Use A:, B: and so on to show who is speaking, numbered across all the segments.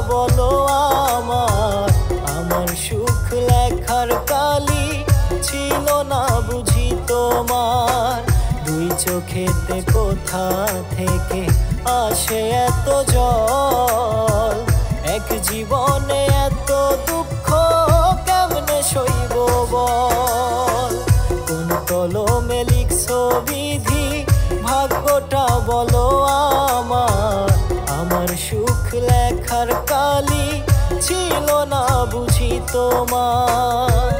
A: বলো আমার আমার সুখ লেখার কালি ছিল না বুঝি তোমার দুই চোখেতে কোথা থেকে আসে এত জল এক জীবনে এত দুঃখ কেমনে সইব বল কোন কলমে লিখছো বিধি ভাগ্যটা বলো আমার আমার সুখ লেখার কালি ছিল না বুঝি তোমার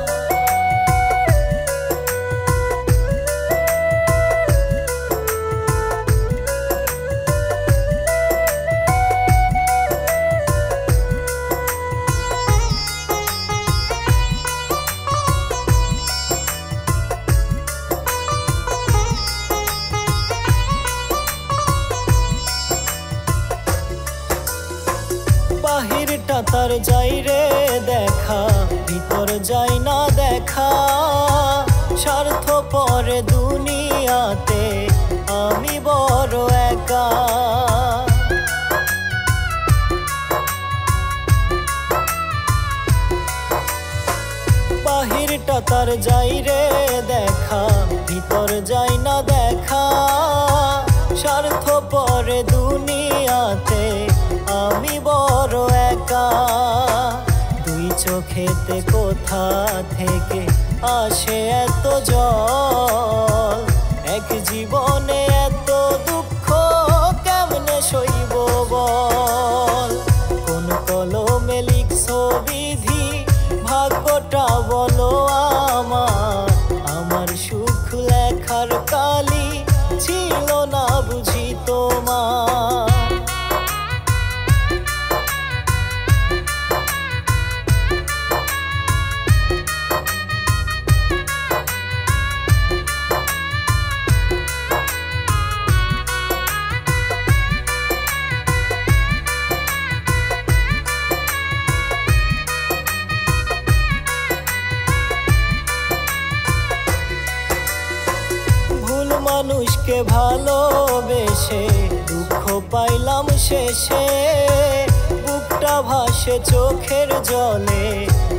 A: বাহিরটা তার যাই রে দেখা ভিতর যাই না দেখা স্বার্থ পরে দুনিয়াতে আমি বড় একা বাহিরটা তার যাই রে দেখা ভিতর যাই না দেখা স্বার্থ পরে দুনিয়াতে আমি বড় একা দুই চোখেতে কোথা থেকে আসে এত জল এক জীবনে এত দুঃখ কেমনে সইব বল কোন কলমে লিখছো বিধি ভাগ্যটা বলো আমার আমার সুখ লেখার কালি ছিল না বুঝি তোমার মানুষকে ভালোবেসে দুঃখ পাইলাম শেষে বুকটা ভাসে চোখের জলে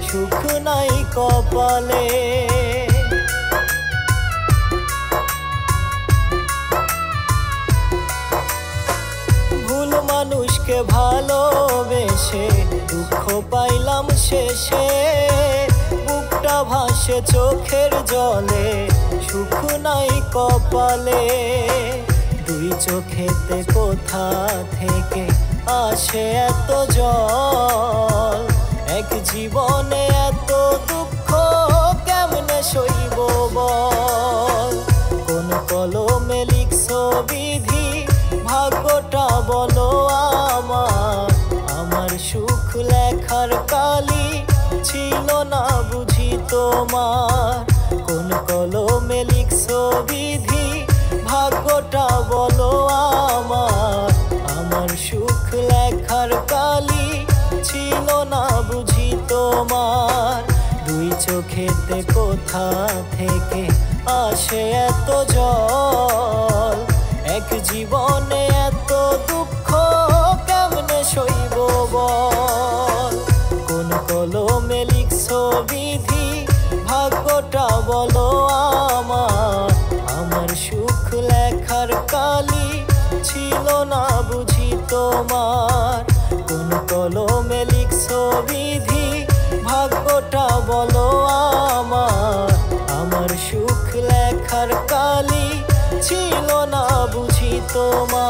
A: সুখ নাই কপালে ভুল মানুষকে ভালোবেসে দুঃখ পাইলাম শেষে বুকটা ভাসে চোখের জলে সুখ নাই কপালে দুই চোখেতে কোথা থেকে আসে এত জল এক জীবনে এত দুঃখ কেমনে সইব বল কোন কলমে লিখছো বিধি ভাগ্যটা বলো আমার আমার সুখ লেখার কালি ছিল না বুঝি তোমার কোন কলমে লিখছো বিধি ভাগ্যটা বলো আমার আমার সুখ লেখার কালি ছিল না বুঝি তোমার দুই চোখেতে কোথা থেকে আসে এত জল এক জীবনে এত দুঃখ কেমনে সইব বল কোন কলমে লিখছো বিধি ভাগ্যটা বলো আমার আমার সুখ লেখার কালি ছিল না বুঝি তোমার কোন কলমে লিখছো বিধি ভাগ্যটা বলো আমার আমার সুখ লেখার কালি ছিল না বুঝি তোমার।